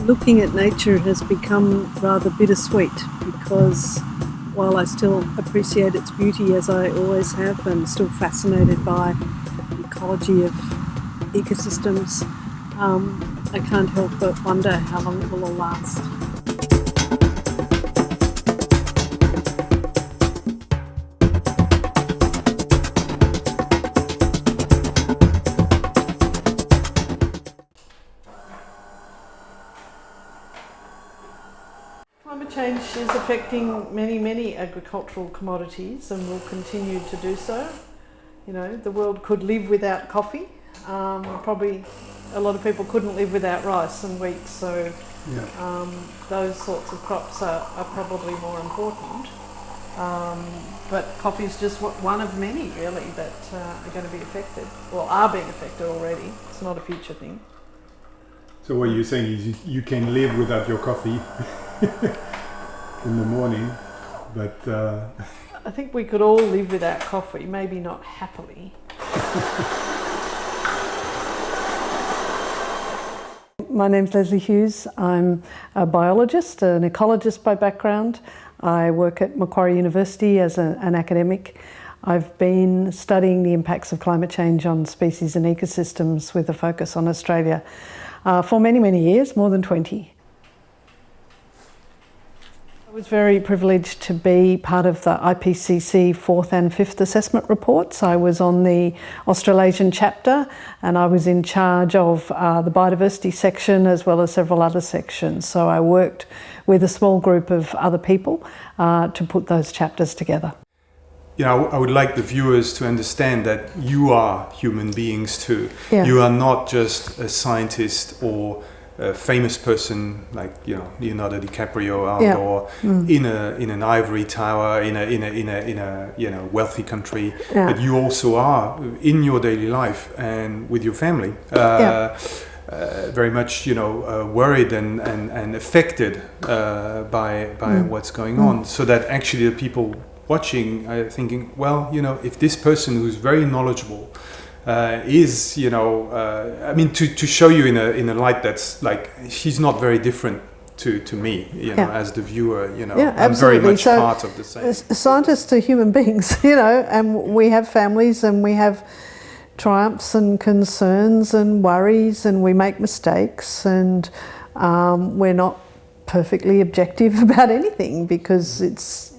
Looking at nature has become rather bittersweet because while I still appreciate its beauty as I always have and still fascinated by the ecology of ecosystems, I can't help but wonder how long it will all last. Climate change is affecting many agricultural commodities and will continue to do so. You know, the world could live without coffee. Probably a lot of people couldn't live without rice and wheat, so those sorts of crops are probably more important. But coffee is just one of many really that are going to be affected, or are being affected already. It's not a future thing. So what you're saying is you can live without your coffee in the morning, but... I think we could all live without coffee, maybe not happily. My name's Lesley Hughes. I'm a biologist, an ecologist by background. I work at Macquarie University as an academic. I've been studying the impacts of climate change on species and ecosystems with a focus on Australia for many years, more than 20. I was very privileged to be part of the IPCC 4th and 5th assessment reports. I was on the Australasian chapter and I was in charge of the biodiversity section as well as several other sections. So I worked with a small group of other people to put those chapters together. You know, I would like the viewers to understand that you are human beings too. Yeah. You are not just a scientist or a famous person like, you know, Leonardo DiCaprio or in an ivory tower in a you know, wealthy country, but you also are in your daily life and with your family very much, you know, worried and affected by what's going on, so that actually the people watching are thinking, well, you know, if this person who's very knowledgeable is, you know, I mean, to show you in a light that's like, she's not very different to me, you know, as the viewer, you know, I'm very much part of the same. Scientists are human beings, you know, and we have families and we have triumphs and concerns and worries and we make mistakes and we're not perfectly objective about anything because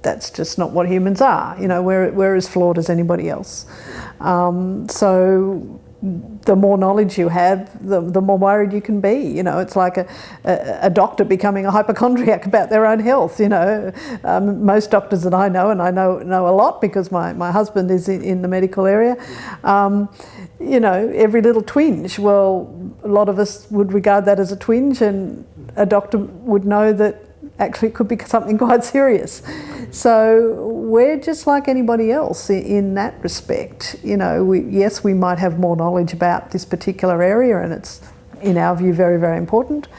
that's just not what humans are, you know, we're as flawed as anybody else. So the more knowledge you have, the more worried you can be. You know, it's like a doctor becoming a hypochondriac about their own health, you know. Most doctors that I know, and I know a lot because my husband is in the medical area, you know, every little twinge, well, a lot of us would regard that as a twinge and a doctor would know that actually it could be something quite serious. So we're just like anybody else in that respect. You know, yes, we might have more knowledge about this particular area and it's, in our view, very important.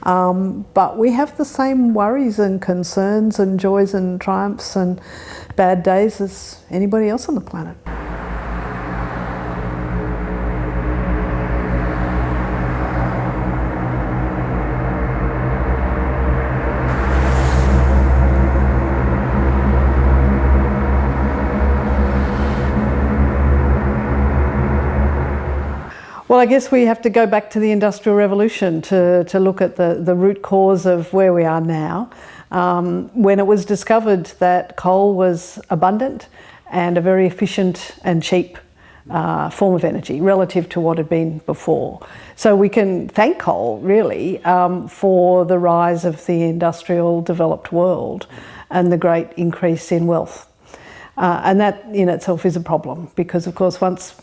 But we have the same worries and concerns and joys and triumphs and bad days as anybody else on the planet. Well, I guess we have to go back to the Industrial Revolution to look at the root cause of where we are now. When it was discovered that coal was abundant and a very efficient and cheap form of energy relative to what had been before. So we can thank coal, really, for the rise of the industrial developed world and the great increase in wealth. And that in itself is a problem because, of course, once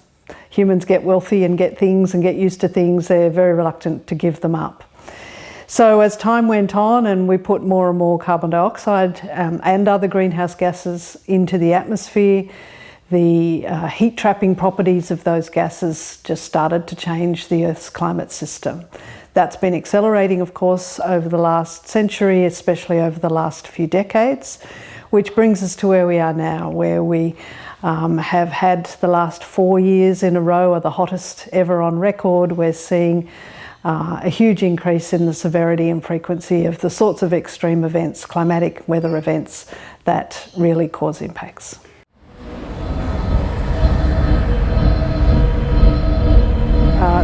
humans get wealthy and get things and get used to things, they're very reluctant to give them up. So as time went on and we put more and more carbon dioxide and other greenhouse gases into the atmosphere, the heat trapping properties of those gases just started to change the Earth's climate system. That's been accelerating, of course, over the last century, especially over the last few decades, which brings us to where we are now, where we have had the last 4 years in a row are the hottest ever on record. We're seeing a huge increase in the severity and frequency of the sorts of extreme events, climatic weather events, that really cause impacts.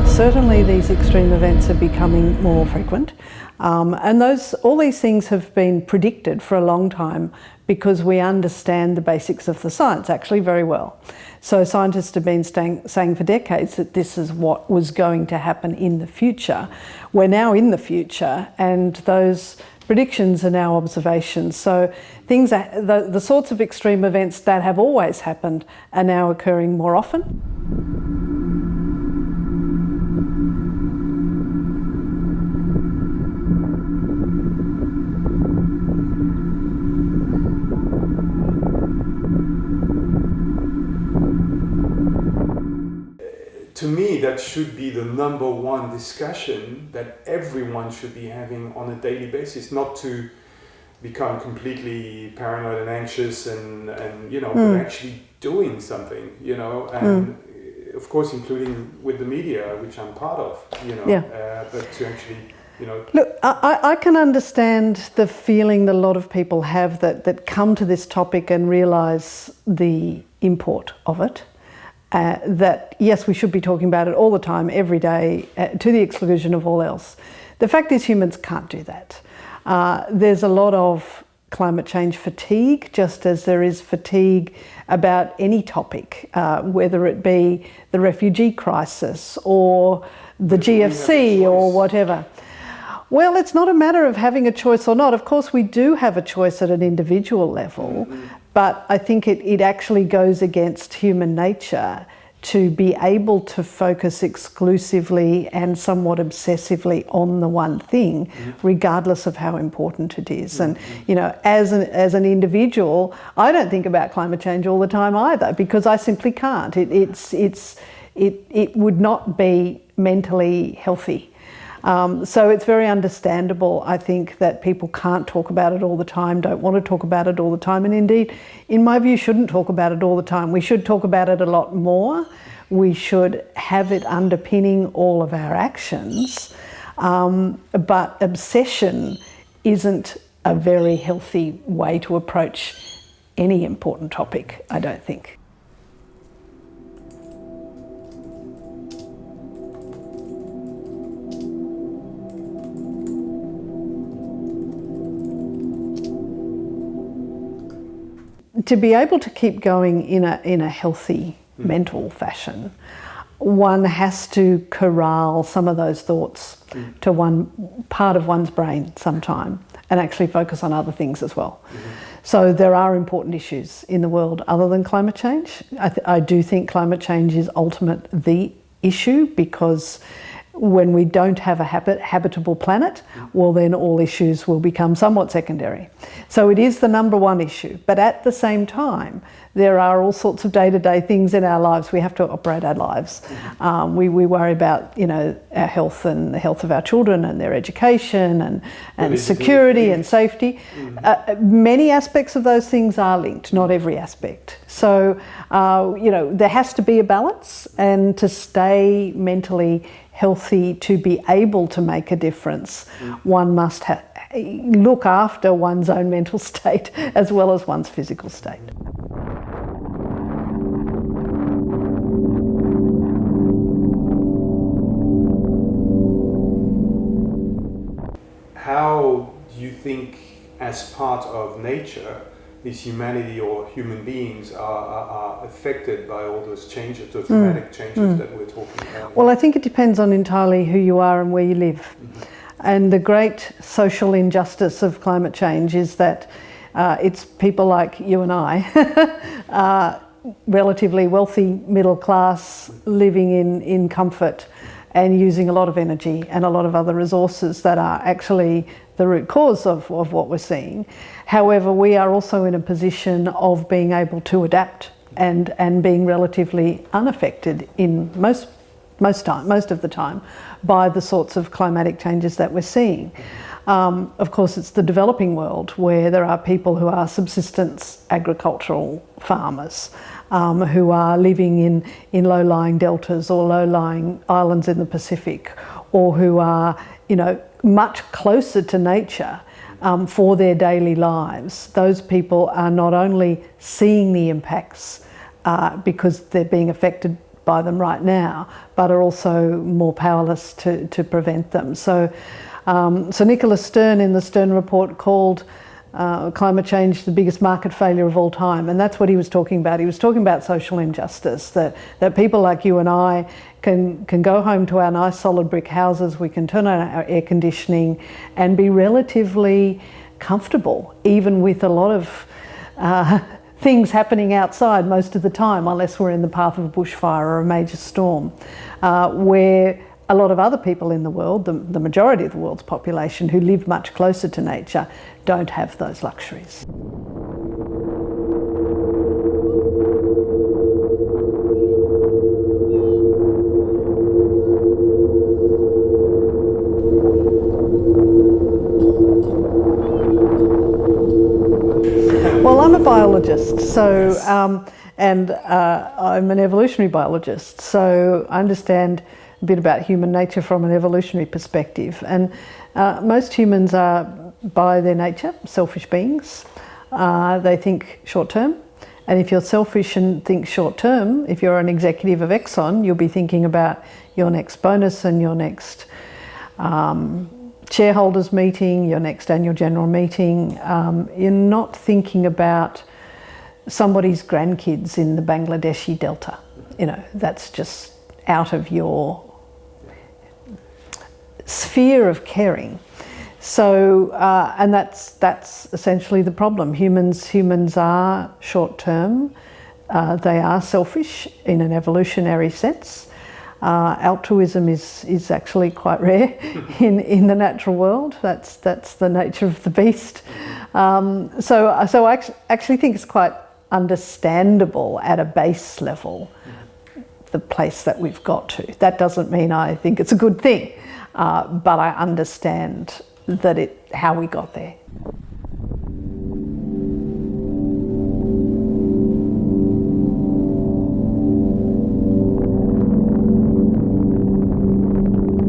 Certainly these extreme events are becoming more frequent, and all these things have been predicted for a long time because we understand the basics of the science actually very well. So scientists have been saying for decades that this is what was going to happen in the future. We're now in the future, and those predictions are now observations. So the sorts of extreme events that have always happened are now occurring more often. To me, that should be the number one discussion that everyone should be having on a daily basis, not to become completely paranoid and anxious and but actually doing something, and of course including with the media, which I'm part of, but to actually, Look, I can understand the feeling that a lot of people have that come to this topic and realise the import of it. That yes, we should be talking about it all the time, every day, to the exclusion of all else. The fact is humans can't do that. There's a lot of climate change fatigue, just as there is fatigue about any topic, whether it be the refugee crisis or the GFC or whatever. Well, it's not a matter of having a choice or not. Of course, we do have a choice at an individual level. But I think it actually goes against human nature to be able to focus exclusively and somewhat obsessively on the one thing, regardless of how important it is. And as an individual, I don't think about climate change all the time either, because I simply can't. It would not be mentally healthy. So it's very understandable, I think, that people can't talk about it all the time, don't want to talk about it all the time, and indeed, in my view, shouldn't talk about it all the time. We should talk about it a lot more. We should have it underpinning all of our actions, but obsession isn't a very healthy way to approach any important topic, I don't think. To be able to keep going in a healthy mental fashion, one has to corral some of those thoughts to one part of one's brain sometime and actually focus on other things as well. So there are important issues in the world other than climate change. I do think climate change is the issue, because when we don't have a habitable planet, well then all issues will become somewhat secondary. So it is the number one issue, but at the same time, there are all sorts of day-to-day things in our lives. We have to operate our lives. We worry about our health and the health of our children and their education and security and safety. Many aspects of those things are linked, not every aspect. So there has to be a balance, and to stay mentally healthy, to be able to make a difference, one must look after one's own mental state as well as one's physical state. How do you think, as part of nature, this humanity or human beings are affected by all those changes, those dramatic changes that we're talking about? Well, I think it depends on entirely who you are and where you live. And the great social injustice of climate change is that it's people like you and I, relatively wealthy middle class, living in comfort and using a lot of energy and a lot of other resources that are actually the root cause of what we're seeing. However, we are also in a position of being able to adapt and being relatively unaffected in most of the time by the sorts of climatic changes that we're seeing. Of course, it's the developing world where there are people who are subsistence agricultural farmers, who are living in low-lying deltas or low-lying islands in the Pacific, or who are, much closer to nature for their daily lives. Those people are not only seeing the impacts because they're being affected by them right now, but are also more powerless to prevent them. So Nicholas Stern in the Stern report called climate change the biggest market failure of all time, and that's what he was talking about. He was talking about social injustice, that people like you and I can go home to our nice solid brick houses, we can turn on our air conditioning and be relatively comfortable, even with a lot of things happening outside most of the time, unless we're in the path of a bushfire or a major storm, where a lot of other people in the world, the majority of the world's population who live much closer to nature, don't have those luxuries. Well, I'm a biologist, so I'm an evolutionary biologist, so I understand a bit about human nature from an evolutionary perspective. And most humans are, by their nature, selfish beings. They think short term. And if you're selfish and think short term, if you're an executive of Exxon, you'll be thinking about your next bonus and your next shareholders meeting, your next annual general meeting. You're not thinking about somebody's grandkids in the Bangladeshi Delta. That's just out of your sphere of caring. So, and that's essentially the problem. Humans are short term. They are selfish in an evolutionary sense. Altruism is actually quite rare in the natural world. That's the nature of the beast. So I actually think it's quite understandable at a base level, the place that we've got to. That doesn't mean I think it's a good thing, but I understand how we got there.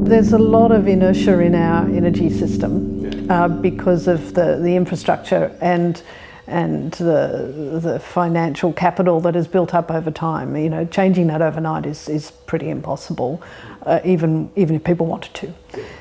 There's a lot of inertia in our energy system because of the infrastructure and the financial capital that is built up over time. Changing that overnight is pretty impossible, even if people wanted to.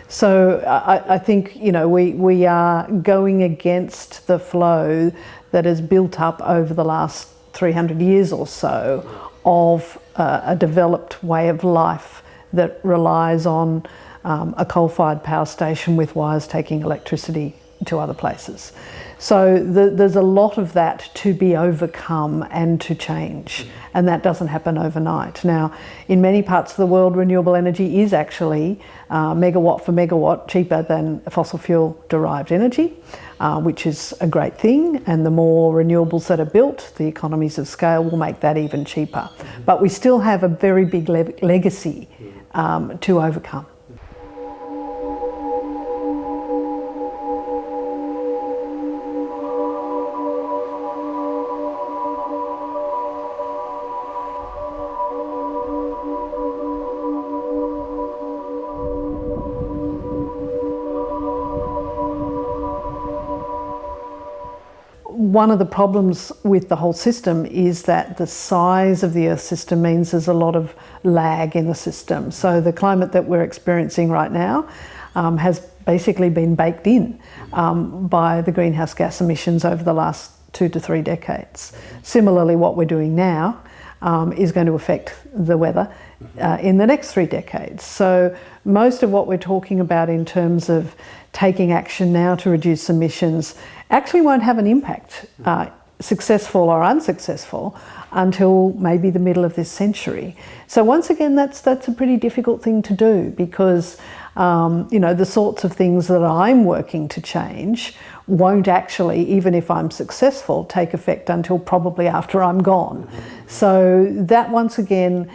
So I think we are going against the flow that has built up over the last 300 years or so of a developed way of life that relies on a coal-fired power station with wires taking electricity to other places. So there's a lot of that to be overcome and to change, and that doesn't happen overnight. Now, in many parts of the world, renewable energy is actually megawatt for megawatt cheaper than fossil fuel derived energy, which is a great thing, and the more renewables that are built, the economies of scale will make that even cheaper. But we still have a very big legacy to overcome. One of the problems with the whole system is that the size of the Earth system means there's a lot of lag in the system. So the climate that we're experiencing right now has basically been baked in by the greenhouse gas emissions over the last 2 to 3 decades. Similarly, what we're doing now is going to affect the weather in the next 3 decades. So most of what we're talking about in terms of taking action now to reduce emissions actually won't have an impact, successful or unsuccessful, until maybe the middle of this century. So once again, that's a pretty difficult thing to do because the sorts of things that I'm working to change won't actually, even if I'm successful, take effect until probably after I'm gone. So that once again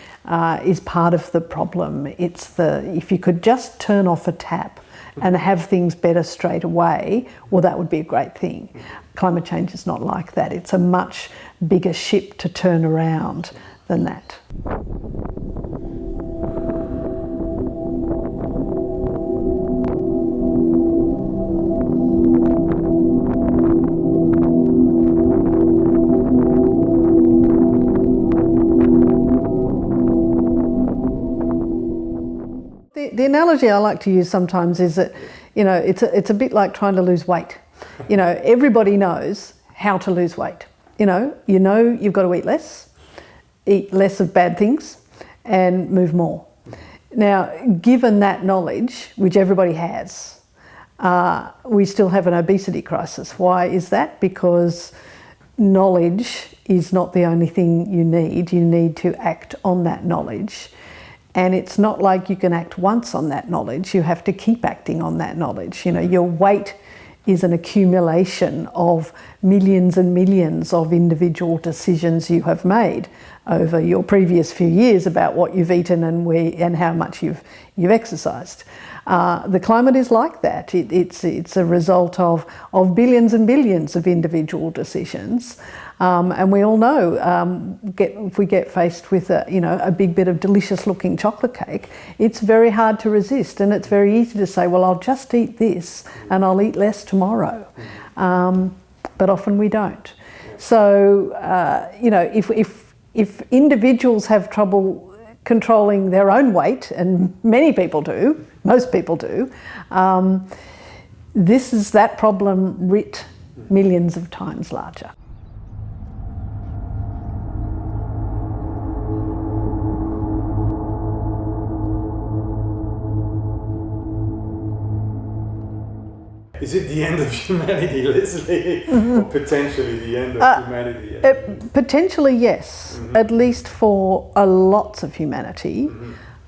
is part of the problem. If you could just turn off a tap and have things better straight away, well, that would be a great thing. Climate change is not like that. It's a much bigger ship to turn around than that. The analogy I like to use sometimes is that, it's a bit like trying to lose weight. Everybody knows how to lose weight. You've got to eat less of bad things and move more. Now, given that knowledge, which everybody has, we still have an obesity crisis. Why is that? Because knowledge is not the only thing you need. You need to act on that knowledge. And it's not like you can act once on that knowledge. You have to keep acting on that knowledge. Your weight is an accumulation of millions and millions of individual decisions you have made over your previous few years about what you've eaten and how much you've exercised. The climate is like that. It's a result of billions and billions of individual decisions. And we all know, if we get faced with a big bit of delicious looking chocolate cake, it's very hard to resist, and it's very easy to say, well, I'll just eat this and I'll eat less tomorrow. But often we don't. So, if individuals have trouble controlling their own weight, and many people do, most people do, this is that problem writ millions of times larger. Is it the end of humanity, Lesley, or potentially the end of humanity? Potentially, yes, at least for lots of humanity.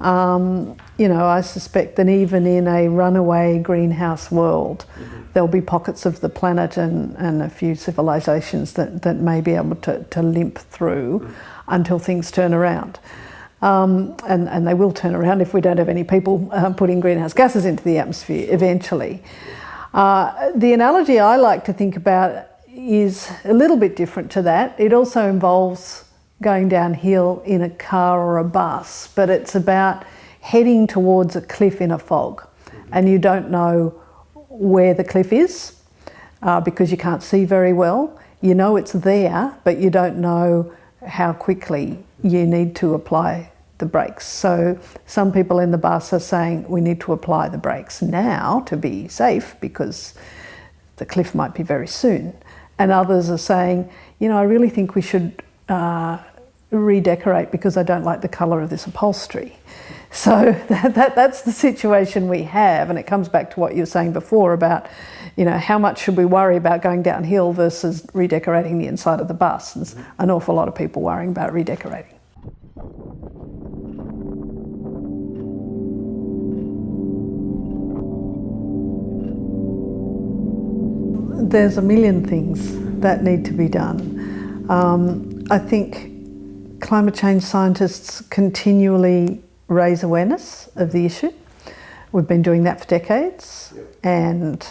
I suspect that even in a runaway greenhouse world, there'll be pockets of the planet and a few civilizations that may be able to limp through until things turn around. And they will turn around if we don't have any people putting greenhouse gases into the atmosphere eventually. The analogy I like to think about is a little bit different to that. It also involves going downhill in a car or a bus, but it's about heading towards a cliff in a fog, and you don't know where the cliff is because you can't see very well. You know it's there, but you don't know how quickly you need to apply the brakes. So some people in the bus are saying we need to apply the brakes now to be safe because the cliff might be very soon. And others are saying, I really think we should redecorate because I don't like the colour of this upholstery. So that's the situation we have, and it comes back to what you were saying before about, how much should we worry about going downhill versus redecorating the inside of the bus. There's an awful lot of people worrying about redecorating. There's a million things that need to be done. I think climate change scientists continually raise awareness of the issue. We've been doing that for decades, and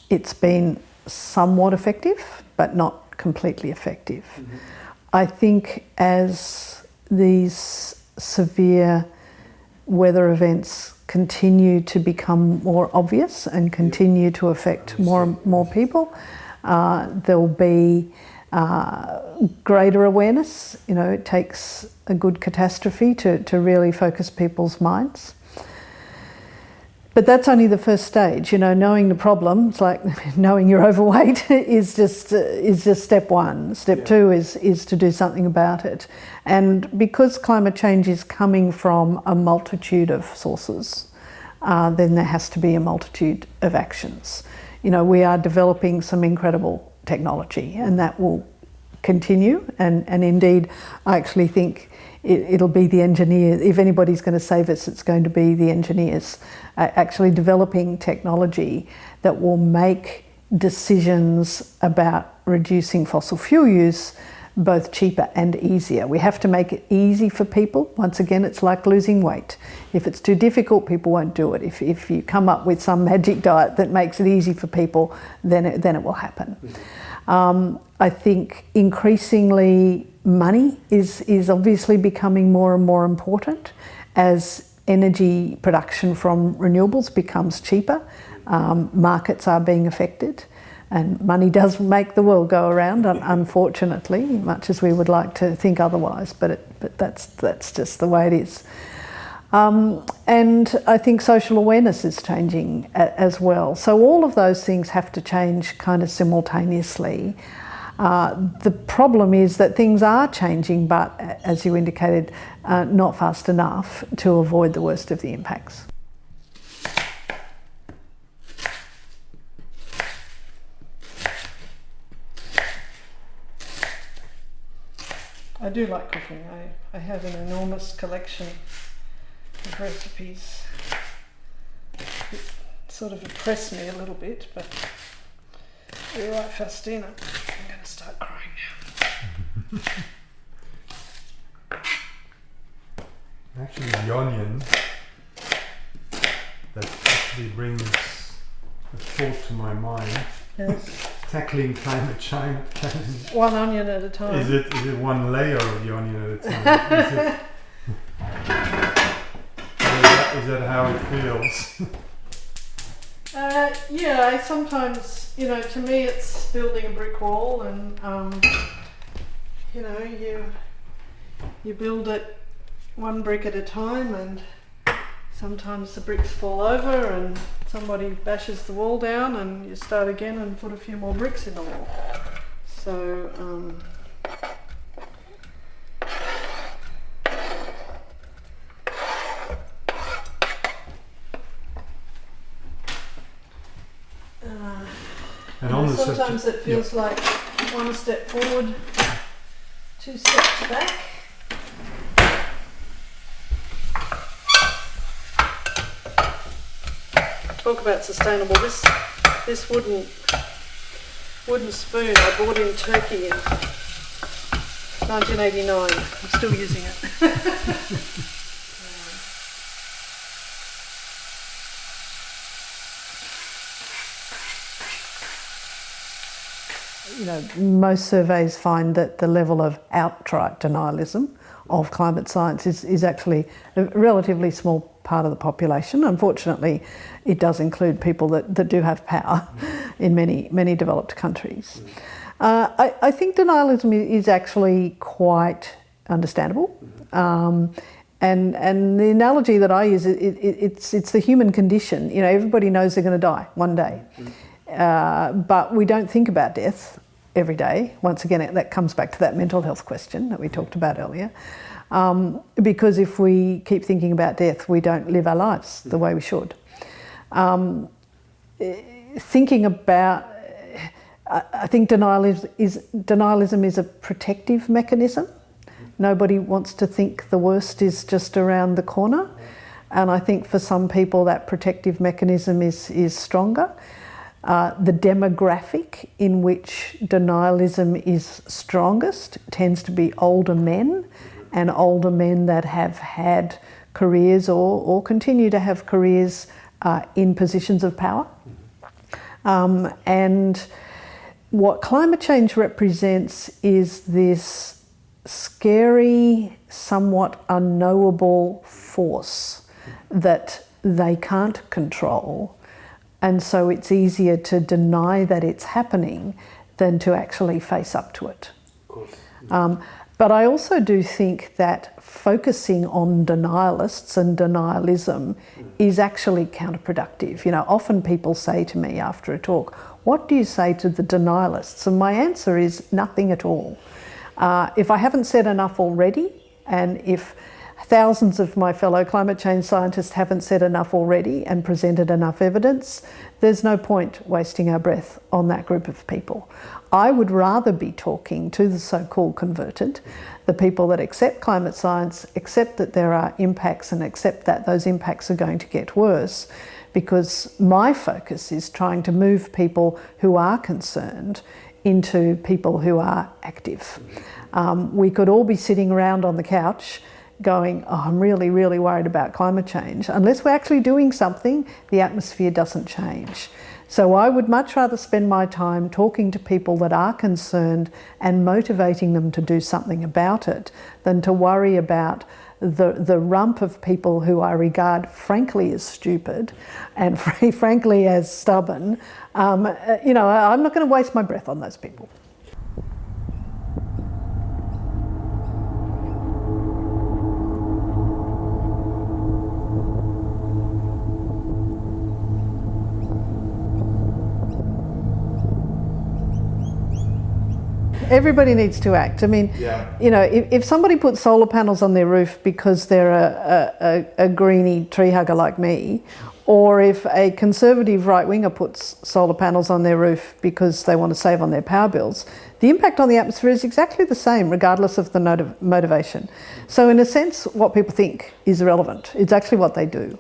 it's been somewhat effective, but not completely effective. I think as these severe weather events continue to become more obvious and continue to affect more and more people, there'll be greater awareness. It takes a good catastrophe to really focus people's minds. But that's only the first stage. Knowing the problem, it's like knowing you're overweight is just step one. Step two is to do something about it. And because climate change is coming from a multitude of sources, then there has to be a multitude of actions. We are developing some incredible technology, and that will continue. And indeed, I actually think it'll be the engineers. If anybody's going to save us, it's going to be the engineers actually developing technology that will make decisions about reducing fossil fuel use both cheaper and easier. We have to make it easy for people. Once again, it's like losing weight. If it's too difficult, people won't do it. If you come up with some magic diet that makes it easy for people, then it will happen. I think increasingly money is obviously becoming more and more important as energy production from renewables becomes cheaper. Markets are being affected, and money does make the world go around, unfortunately, much as we would like to think otherwise, but that's just the way it is. And I think social awareness is changing as well. So all of those things have to change kind of simultaneously. The problem is that things are changing, but as you indicated, not fast enough to avoid the worst of the impacts. I do like cooking. I have an enormous collection of recipes. It sort of oppressed me a little bit, but you're right, Faustina. I'm going to start crying now. Actually, the onion that actually brings a thought to my mind. Yes. Tackling climate change. One onion at a time. Is it one layer of the onion at a time? Is that how it feels? Yeah, I sometimes, to me it's building a brick wall, and you build it one brick at a time, and sometimes the bricks fall over and somebody bashes the wall down and you start again and put a few more bricks in the wall. So and on the sometimes subject, it feels like one step forward, two steps back. Talk about sustainable. This wooden spoon I bought in Turkey in 1989. I'm still using it. Most surveys find that the level of outright denialism of climate science is actually a relatively small part of the population. Unfortunately, it does include people that do have power in many developed countries. I think denialism is actually quite understandable. And the analogy that I use, it's the human condition. Everybody knows they're going to die one day. But we don't think about death every day. Once again, that comes back to that mental health question that we talked about earlier. Because if we keep thinking about death, we don't live our lives the way we should. Thinking about, I think denialism is a protective mechanism. Nobody wants to think the worst is just around the corner. And I think for some people that protective mechanism is stronger. The demographic in which denialism is strongest tends to be older men, and older men that have had careers or continue to have careers in positions of power. And what climate change represents is this scary, somewhat unknowable force that they can't control. And so it's easier to deny that it's happening than to actually face up to it. Of course. But I also do think that focusing on denialists and denialism is actually counterproductive. Often people say to me after a talk, what do you say to the denialists? And my answer is nothing at all. If I haven't said enough already, and if thousands of my fellow climate change scientists haven't said enough already and presented enough evidence, there's no point wasting our breath on that group of people. I would rather be talking to the so-called converted, the people that accept climate science, accept that there are impacts and accept that those impacts are going to get worse, because my focus is trying to move people who are concerned into people who are active. We could all be sitting around on the couch going, oh, I'm really, really worried about climate change. Unless we're actually doing something, the atmosphere doesn't change. So I would much rather spend my time talking to people that are concerned and motivating them to do something about it than to worry about the rump of people who I regard frankly as stupid and frankly as stubborn. I'm not going to waste my breath on those people. Everybody needs to act. I mean, you know, if somebody puts solar panels on their roof because they're a greenie tree hugger like me, or if a conservative right-winger puts solar panels on their roof because they want to save on their power bills, the impact on the atmosphere is exactly the same regardless of the motivation. So in a sense, what people think is irrelevant. It's actually what they do.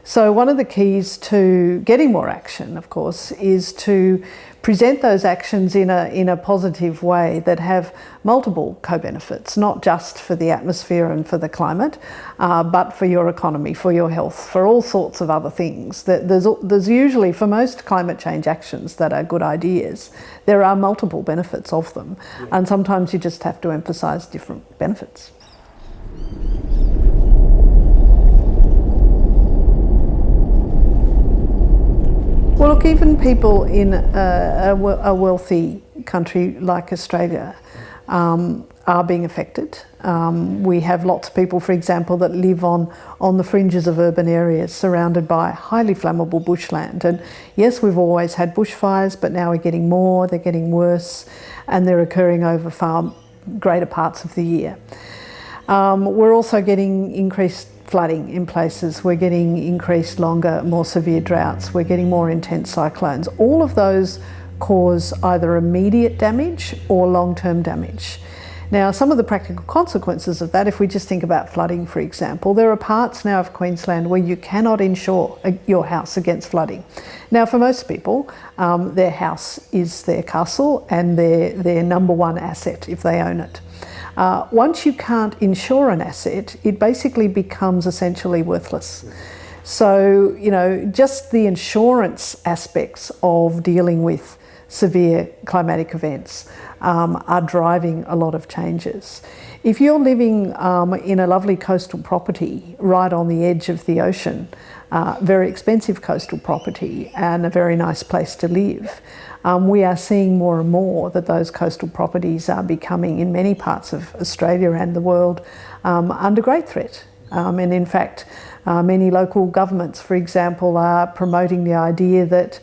So one of the keys to getting more action, of course, is to present those actions in a positive way that have multiple co-benefits, not just for the atmosphere and for the climate, but for your economy, for your health, for all sorts of other things. There's usually, for most climate change actions that are good ideas, there are multiple benefits of them, and sometimes you just have to emphasise different benefits. Well, look, even people in a wealthy country like Australia are being affected. We have lots of people, for example, that live on the fringes of urban areas surrounded by highly flammable bushland. And yes, we've always had bushfires, but now we're getting more, they're getting worse, and they're occurring over far greater parts of the year. We're also getting increased flooding in places. We're getting increased, longer, more severe droughts. We're getting more intense cyclones. All of those cause either immediate damage or long-term damage. Now, some of the practical consequences of that, if we just think about flooding, for example, there are parts now of Queensland where you cannot insure your house against flooding. Now, for most people, their house is their castle and their number one asset if they own it. Once you can't insure an asset, it basically becomes essentially worthless. So, you know, just the insurance aspects of dealing with severe climatic events are driving a lot of changes. If you're living in a lovely coastal property right on the edge of the ocean, very expensive coastal property and a very nice place to live, we are seeing more and more that those coastal properties are becoming, in many parts of Australia and the world, under great threat. And in fact, many local governments, for example, are promoting the idea that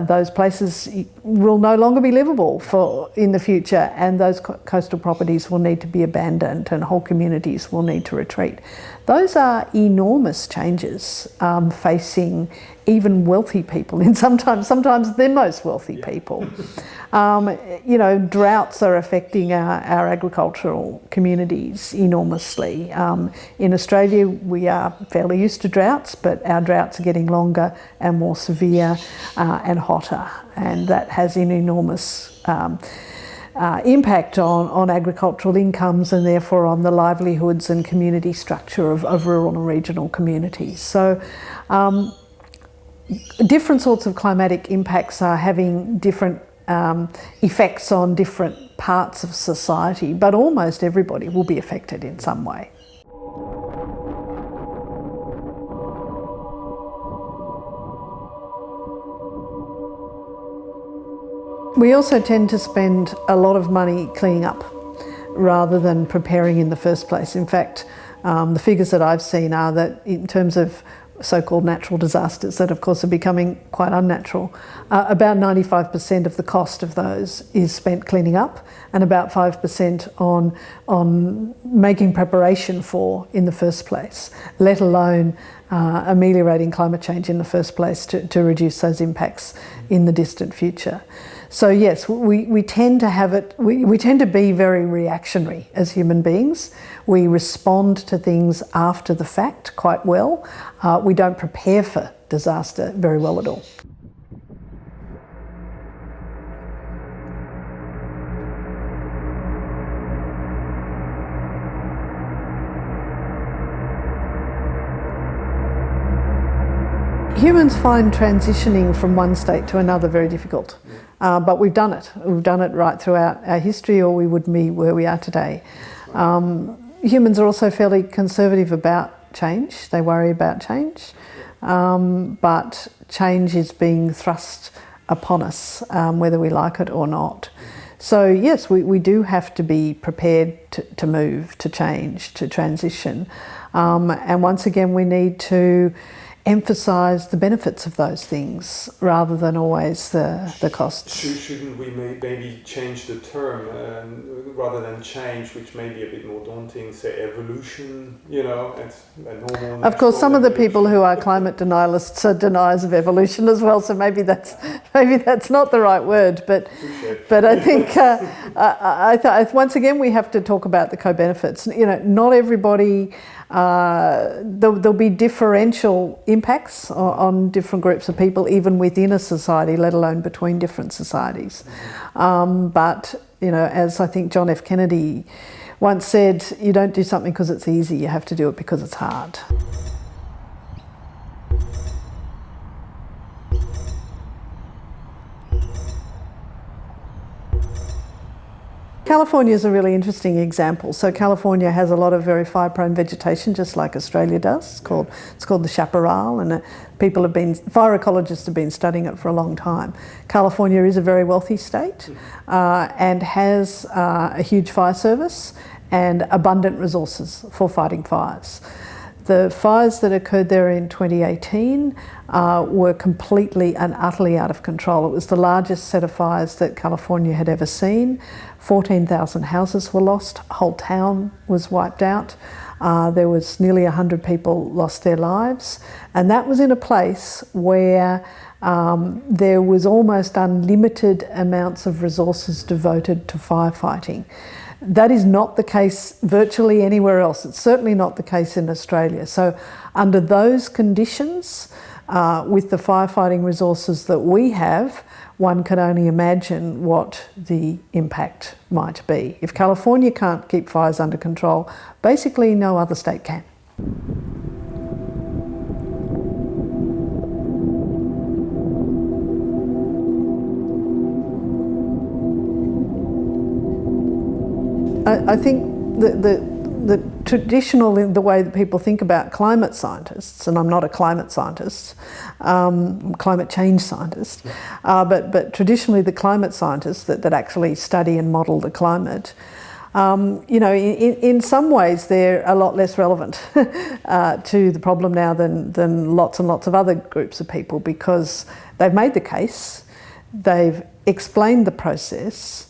those places will no longer be livable in the future, and those coastal properties will need to be abandoned and whole communities will need to retreat. Those are enormous changes facing even wealthy people, and sometimes the most wealthy people. You know, droughts are affecting our agricultural communities enormously. In Australia, we are fairly used to droughts, but our droughts are getting longer and more severe and hotter, and that has an enormous impact on agricultural incomes and therefore on the livelihoods and community structure of rural and regional communities. So different sorts of climatic impacts are having different effects on different parts of society, but almost everybody will be affected in some way. We also tend to spend a lot of money cleaning up rather than preparing in the first place. In fact, the figures that I've seen are that in terms of so-called natural disasters that of course are becoming quite unnatural, about 95% of the cost of those is spent cleaning up and about 5% on making preparation for in the first place, let alone ameliorating climate change in the first place to reduce those impacts in the distant future. So yes, we tend to have it, we tend to be very reactionary as human beings. We respond to things after the fact quite well. We don't prepare for disaster very well at all. Humans find transitioning from one state to another very difficult, but we've done it. We've done it right throughout our history, or we wouldn't be where we are today. Humans are also fairly conservative about change. They worry about change, but change is being thrust upon us, whether we like it or not. So yes, we do have to be prepared to move, to change, to transition. And once again, we need to emphasise the benefits of those things rather than always the costs. Shouldn't we maybe change the term rather than change, which may be a bit more daunting, say evolution, it's a normal. Of course, some of the people who are climate denialists are deniers of evolution as well, so maybe that's not the right word, but I think once again we have to talk about the co-benefits. Not everybody. There'll be differential impacts on different groups of people, even within a society, let alone between different societies. But as I think John F. Kennedy once said, you don't do something because it's easy, you have to do it because it's hard. California is a really interesting example. So California has a lot of very fire-prone vegetation, just like Australia does. It's called the chaparral, and fire ecologists have been studying it for a long time. California is a very wealthy state and has a huge fire service and abundant resources for fighting fires. The fires that occurred there in 2018 were completely and utterly out of control. It was the largest set of fires that California had ever seen. 14,000 houses were lost, a whole town was wiped out. There was nearly 100 people lost their lives, and that was in a place where there was almost unlimited amounts of resources devoted to firefighting. That is not the case virtually anywhere else. It's certainly not the case in Australia. So under those conditions, with the firefighting resources that we have, one can only imagine what the impact might be. If California can't keep fires under control, basically no other state can. I think the traditional, the way that people think about climate scientists, and I'm not a climate scientist, climate change scientist, but traditionally the climate scientists that actually study and model the climate, in some ways they're a lot less relevant to the problem now than lots and lots of other groups of people, because they've made the case, they've explained the process.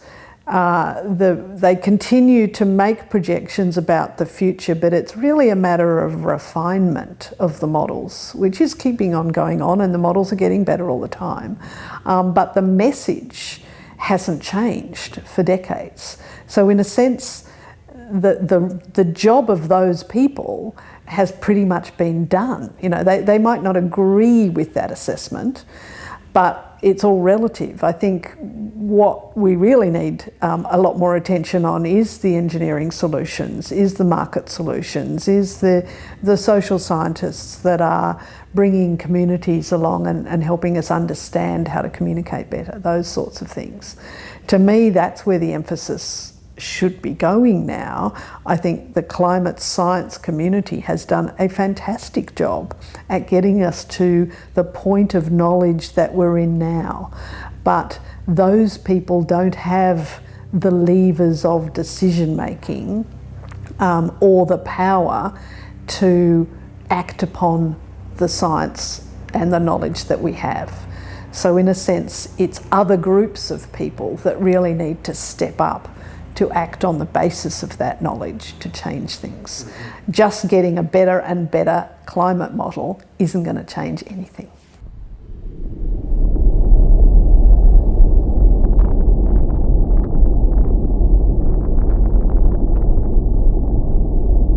They continue to make projections about the future, but it's really a matter of refinement of the models, which is keeping on going on, and the models are getting better all the time. But the message hasn't changed for decades. So in a sense, the job of those people has pretty much been done. They might not agree with that assessment, but it's all relative. I think what we really need a lot more attention on is the engineering solutions, is the market solutions, is the social scientists that are bringing communities along and helping us understand how to communicate better, those sorts of things. To me, that's where the emphasis should be going now. I think the climate science community has done a fantastic job at getting us to the point of knowledge that we're in now. But those people don't have the levers of decision making or the power to act upon the science and the knowledge that we have. So in a sense, it's other groups of people that really need to step up to act on the basis of that knowledge to change things. Mm-hmm. Just getting a better and better climate model isn't going to change anything.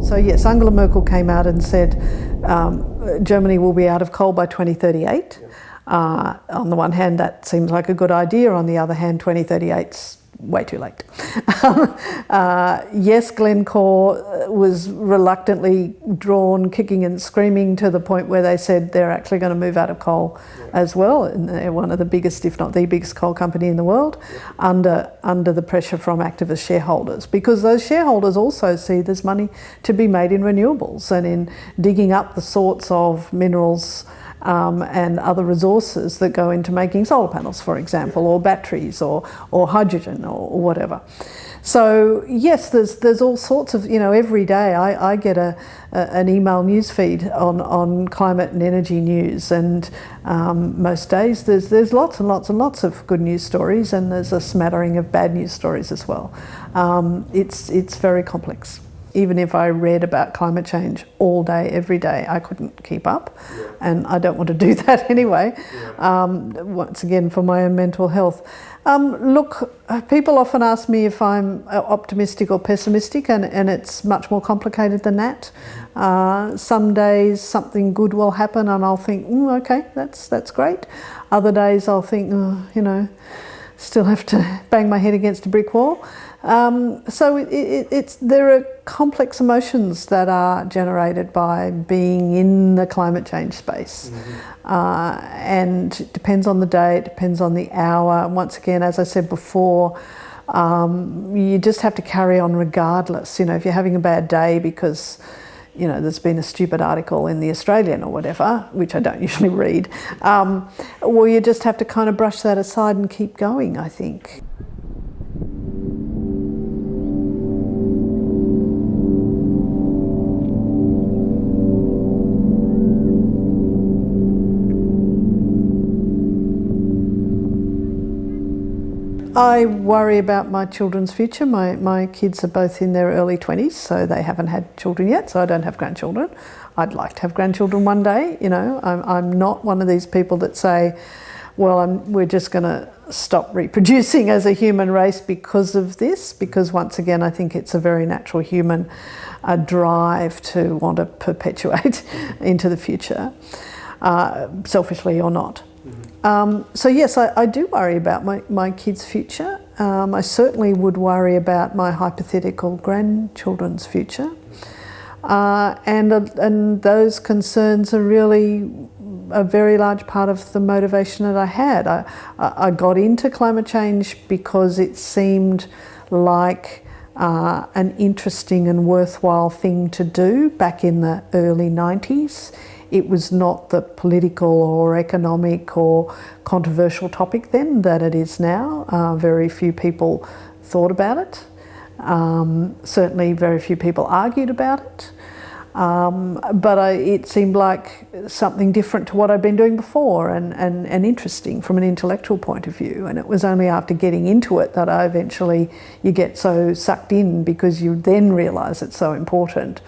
So yes, Angela Merkel came out and said Germany will be out of coal by 2038. Yeah. On the one hand, that seems like a good idea. On the other hand, 2038's way too late. Yes, Glencore was reluctantly drawn kicking and screaming to the point where they said they're actually going to move out of coal as well. And they're one of the biggest, if not the biggest coal company in the world, under the pressure from activist shareholders, because those shareholders also see there's money to be made in renewables and in digging up the sorts of minerals and other resources that go into making solar panels, for example, or batteries or hydrogen or whatever. So yes, there's all sorts of, every day I get an email news feed on climate and energy news, and most days there's lots and lots and lots of good news stories, and there's a smattering of bad news stories as well. It's very complex. Even if I read about climate change all day, every day, I couldn't keep up, and I don't want to do that anyway, once again, for my own mental health. Look, people often ask me if I'm optimistic or pessimistic, and it's much more complicated than that. Some days something good will happen and I'll think, okay, that's great. Other days I'll think, still have to bang my head against a brick wall. So there are complex emotions that are generated by being in the climate change space. And it depends on the day, it depends on the hour. Once again, as I said before, you just have to carry on regardless. If you're having a bad day because there's been a stupid article in the Australian or whatever, which I don't usually read, well, you just have to kind of brush that aside and keep going, I think. I worry about my children's future. My kids are both in their early 20s, so they haven't had children yet, so I don't have grandchildren. I'd like to have grandchildren one day. I'm not one of these people that say, well, we're just going to stop reproducing as a human race because of this, because once again, I think it's a very natural human drive to want to perpetuate into the future, selfishly or not. So yes, I do worry about my kids' future. I certainly would worry about my hypothetical grandchildren's future. And those concerns are really a very large part of the motivation that I had. I got into climate change because it seemed like an interesting and worthwhile thing to do back in the early 90s. It was not the political or economic or controversial topic then that it is now. Very few people thought about it. Certainly very few people argued about it. But it seemed like something different to what I'd been doing before and interesting from an intellectual point of view. And it was only after getting into it that you get so sucked in, because you then realise it's so important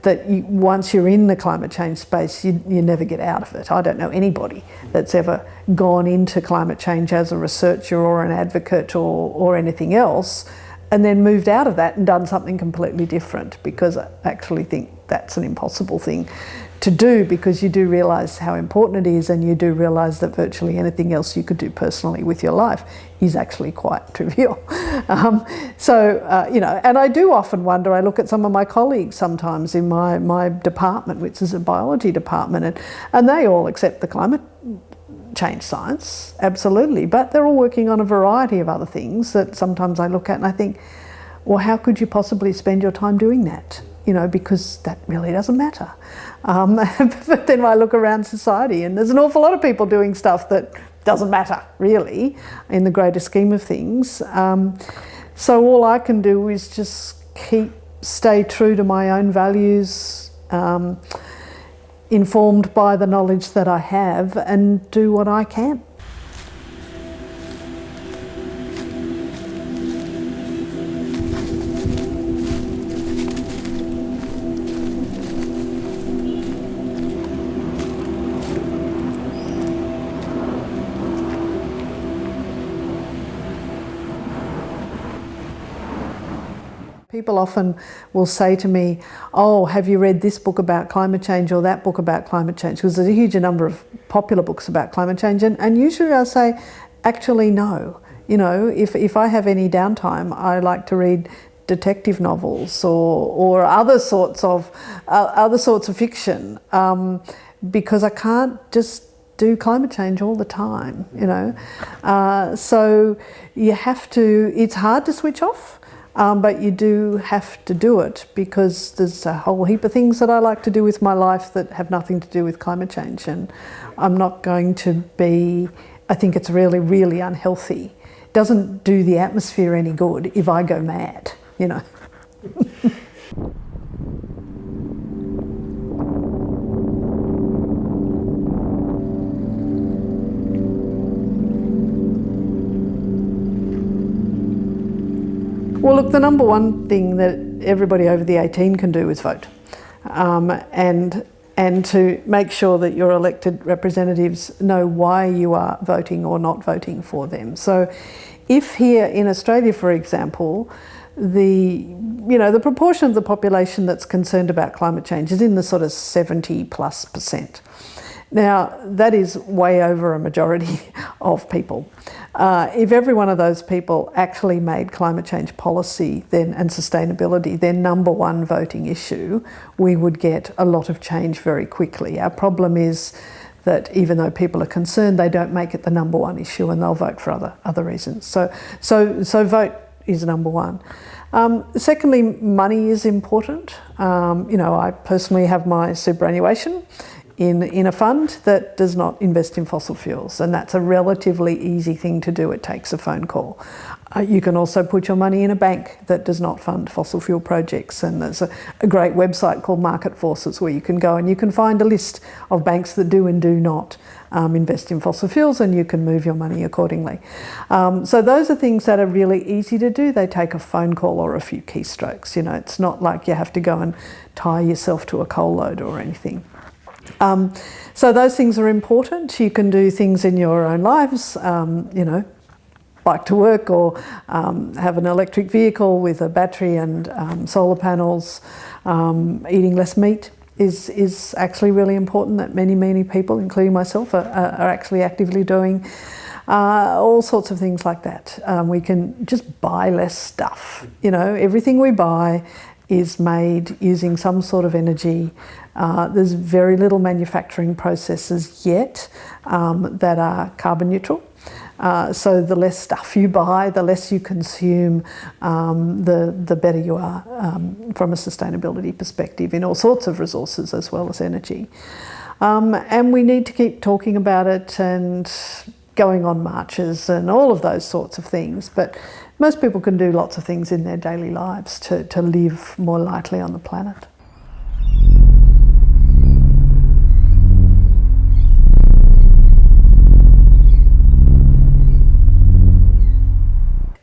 that once you're in the climate change space, you never get out of it. I don't know anybody that's ever gone into climate change as a researcher or an advocate or anything else and then moved out of that and done something completely different, because I actually think that's an impossible thing to do, because you do realise how important it is, and you do realise that virtually anything else you could do personally with your life is actually quite trivial. And I do often wonder, I look at some of my colleagues sometimes in my department, which is a biology department, and they all accept the climate change science, absolutely, but they're all working on a variety of other things that sometimes I look at and I think, well, how could you possibly spend your time doing that? Because that really doesn't matter. But then I look around society and there's an awful lot of people doing stuff that doesn't matter, really, in the greater scheme of things. So all I can do is just stay true to my own values, informed by the knowledge that I have, and do what I can. People often will say to me, oh, have you read this book about climate change or that book about climate change? Because there's a huge number of popular books about climate change, and usually I'll say, actually no. If I have any downtime, I like to read detective novels or other sorts of fiction, because I can't just do climate change all the time, So you have to, it's hard to switch off. But you do have to do it, because there's a whole heap of things that I like to do with my life that have nothing to do with climate change, and I'm not going to I think it's really, really unhealthy doesn't do the atmosphere any good if I go mad, you know. Well, look, the number one thing that everybody over the 18 can do is vote, and to make sure that your elected representatives know why you are voting or not voting for them. So if here in Australia, for example, the proportion of the population that's concerned about climate change is in the sort of 70+%. Now, that is way over a majority of people. If every one of those people actually made climate change policy and sustainability their number one voting issue, we would get a lot of change very quickly. Our problem is that even though people are concerned, they don't make it the number one issue, and they'll vote for other reasons. So vote is number one. Secondly, money is important. I personally have my superannuation in a fund that does not invest in fossil fuels, and that's a relatively easy thing to do. It takes a phone call. You can also put your money in a bank that does not fund fossil fuel projects, and there's a great website called Market Forces where you can go and you can find a list of banks that do and do not invest in fossil fuels, and you can move your money accordingly. So those are things that are really easy to do. They take a phone call or a few keystrokes. It's not like you have to go and tie yourself to a coal loader or anything. So those things are important. You can do things in your own lives, bike to work, or have an electric vehicle with a battery and solar panels. Eating less meat is actually really important, that many people, including myself, are actually actively doing. All sorts of things like that. We can just buy less stuff. Everything we buy is made using some sort of energy. There's very little manufacturing processes yet that are carbon neutral. So the less stuff you buy, the less you consume, the better you are from a sustainability perspective in all sorts of resources as well as energy. And we need to keep talking about it and going on marches and all of those sorts of things. But most people can do lots of things in their daily lives to live more lightly on the planet.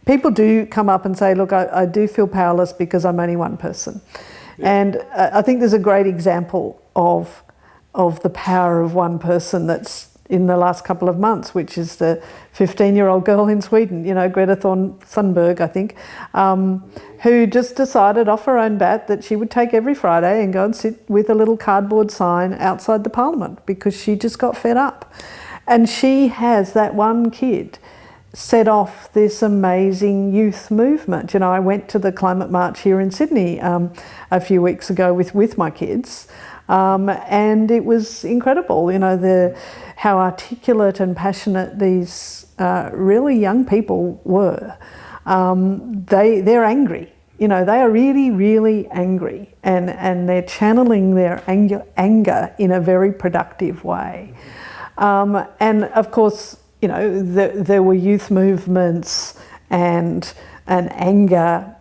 People do come up and say, look, I do feel powerless because I'm only one person. Yeah. And I think there's a great example of the power of one person that's in the last couple of months, which is the 15-year-old girl in Sweden, Greta Thunberg, I think, who just decided off her own bat that she would take every Friday and go and sit with a little cardboard sign outside the Parliament because she just got fed up. And she has, that one kid, set off this amazing youth movement. I went to the climate march here in Sydney a few weeks ago with my kids, and it was incredible, how articulate and passionate these really young people were. They're angry, they are really, really angry, and they're channeling their anger in a very productive way. And of course, there were youth movements and anger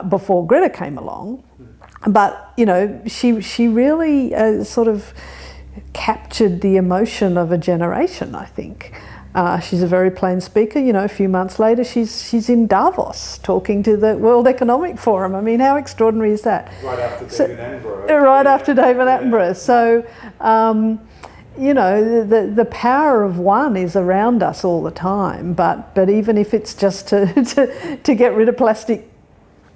before Greta came along, but she really sort of captured the emotion of a generation, I think. She's a very plain speaker. A few months later, she's in Davos talking to the World Economic Forum. I mean, how extraordinary is that? Right after David Attenborough. Right after David Attenborough. So. The power of one is around us all the time, but even if it's just to get rid of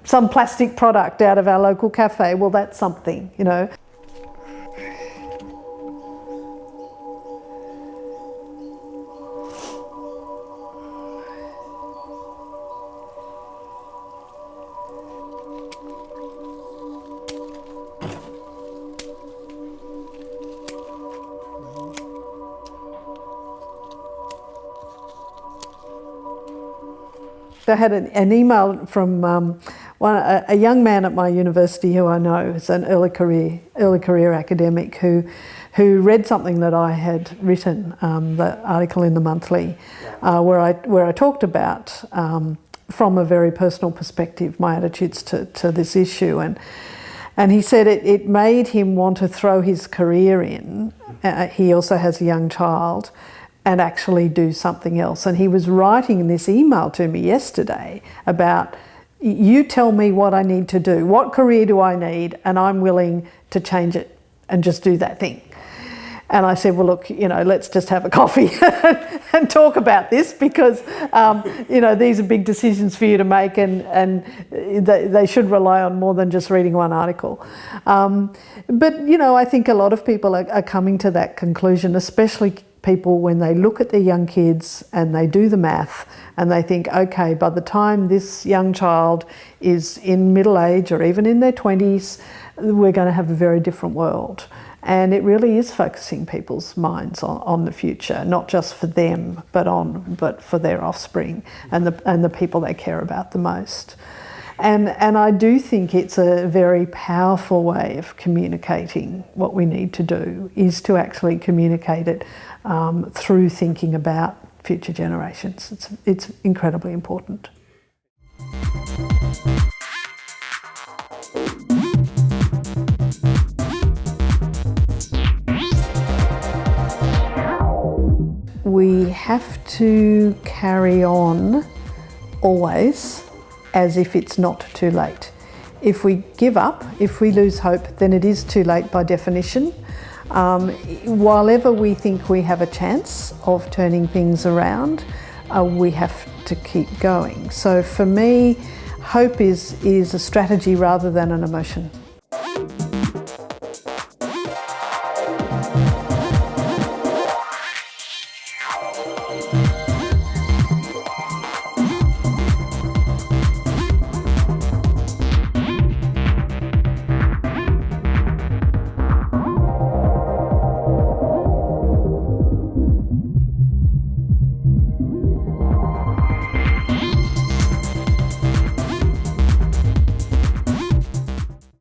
some plastic product out of our local cafe, well, that's something, I had an email from a young man at my university who I know is an early career academic who who read something that I had written, the article in the Monthly, where I talked about, from a very personal perspective, my attitudes to this issue. And he said it made him want to throw his career in. He also has a young child, and actually do something else. And he was writing this email to me yesterday about, you tell me what I need to do, what career do I need, and I'm willing to change it and just do that thing. And I said, well, look, let's just have a coffee and talk about this, because, these are big decisions for you to make, and they should rely on more than just reading one article. But I think a lot of people are coming to that conclusion, especially people when they look at their young kids and they do the math and they think, okay, by the time this young child is in middle age or even in their 20s, we're going to have a very different world. And it really is focusing people's minds on the future, not just for them, but for their offspring and the people they care about the most. And I do think it's a very powerful way of communicating what we need to do, is to actually communicate it through thinking about future generations. It's incredibly important. We have to carry on always as if it's not too late. If we give up, if we lose hope, then it is too late by definition. While ever we think we have a chance of turning things around, we have to keep going. So for me, hope is a strategy rather than an emotion.